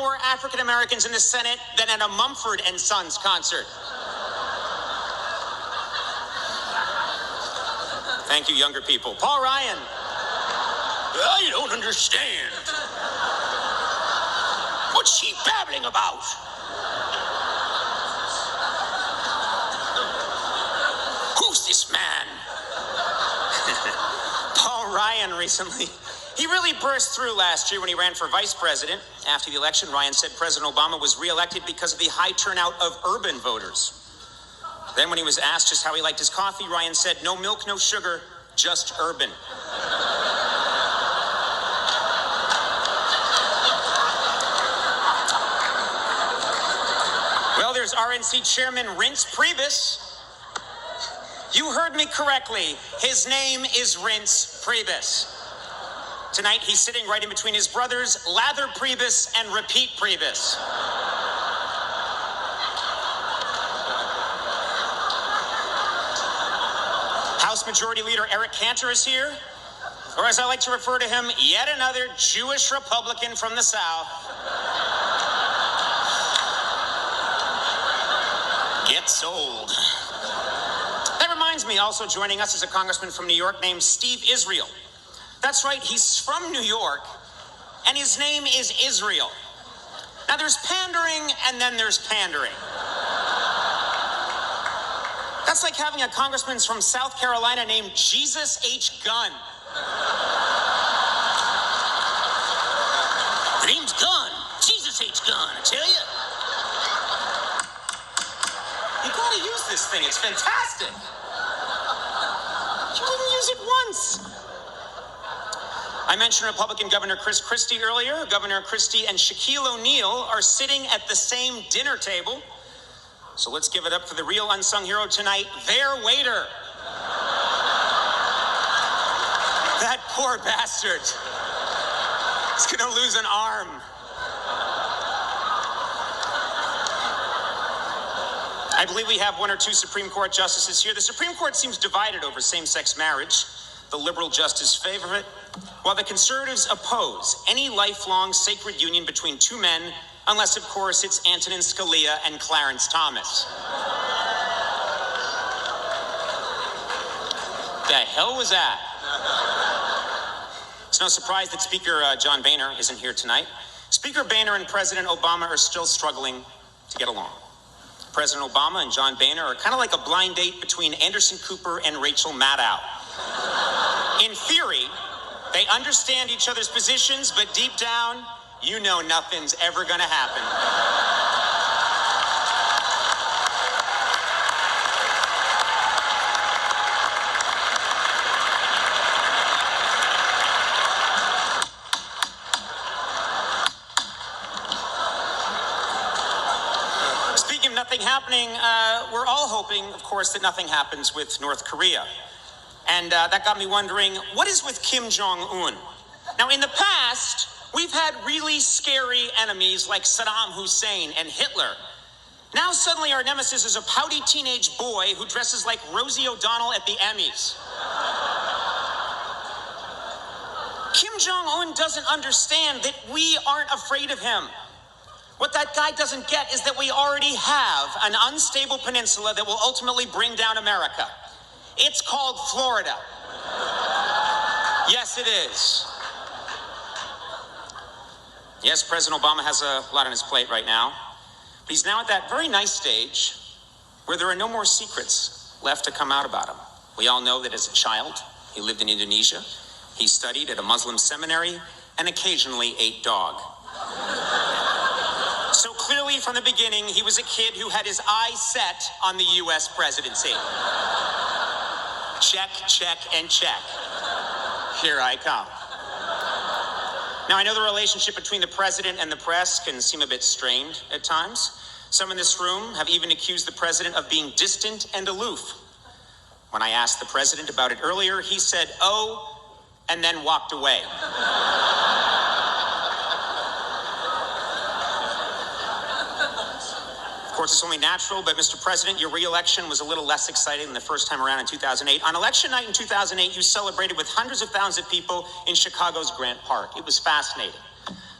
more African Americans in the Senate than at a Mumford and Sons concert. Thank you, younger people. Paul Ryan. I don't understand. What's she babbling about? Who's this man? Paul Ryan recently. He really burst through last year when he ran for vice president. After the election, Ryan said President Obama was reelected because of the high turnout of urban voters. Then when he was asked just how he liked his coffee, Ryan said, no milk, no sugar, just urban. Well, there's RNC Chairman Reince Priebus. You heard me correctly. His name is Reince Priebus. Tonight, he's sitting right in between his brothers, Lather Priebus and Repeat Priebus. House Majority Leader Eric Cantor is here, or as I like to refer to him, yet another Jewish Republican from the South. Get sold. That reminds me, also joining us is a congressman from New York named Steve Israel. That's right, he's from New York, and his name is Israel. Now, there's pandering, and then there's pandering. That's like having a congressman from South Carolina named Jesus H. Gunn. The name's Gunn. Jesus H. Gunn, I tell you. You gotta use this thing, it's fantastic. You didn't use it once. I mentioned Republican Governor Chris Christie earlier. Governor Christie and Shaquille O'Neal are sitting at the same dinner table. So let's give it up for the real unsung hero tonight, their waiter. That poor bastard. He's gonna lose an arm. I believe we have one or two Supreme Court justices here. The Supreme Court seems divided over same-sex marriage. The liberal justice favor it, while the conservatives oppose any lifelong sacred union between two men, unless, of course, it's Antonin Scalia and Clarence Thomas. The hell was that? It's no surprise that Speaker John Boehner isn't here tonight. Speaker Boehner and President Obama are still struggling to get along. President Obama and John Boehner are kind of like a blind date between Anderson Cooper and Rachel Maddow. In theory, they understand each other's positions, but deep down, you know nothing's ever gonna happen. Speaking of nothing happening, we're all hoping, of course, that nothing happens with North Korea. And that got me wondering, what is with Kim Jong Un? Now, in the past, we've had really scary enemies like Saddam Hussein and Hitler. Now suddenly our nemesis is a pouty teenage boy who dresses like Rosie O'Donnell at the Emmys. Kim Jong-un doesn't understand that we aren't afraid of him. What that guy doesn't get is that we already have an unstable peninsula that will ultimately bring down America. It's called Florida. Yes, it is. Yes, President Obama has a lot on his plate right now. But he's now at that very nice stage where there are no more secrets left to come out about him. We all know that as a child, he lived in Indonesia. He studied at a Muslim seminary and occasionally ate dog. So clearly from the beginning, he was a kid who had his eyes set on the U.S. presidency. Check, check, and check. Here I come. Now, I know the relationship between the president and the press can seem a bit strained at times. Some in this room have even accused the president of being distant and aloof. When I asked the president about it earlier, he said, "Oh," and then walked away. Of course, it's only natural, but Mr. President, your re-election was a little less exciting than the first time around in 2008. On election night in 2008, you celebrated with hundreds of thousands of people in Chicago's Grant Park. It was fascinating.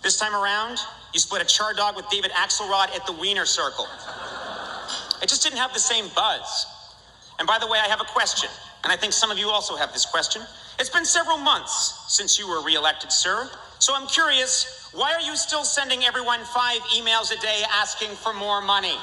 This time around, You split a char dog with David Axelrod at the Wiener Circle. It just didn't have the same buzz. And by the way, I have a question, and I think some of you also have this question. It's been several months since you were reelected, sir. So I'm curious, why are you still sending everyone 5 emails a day asking for more money?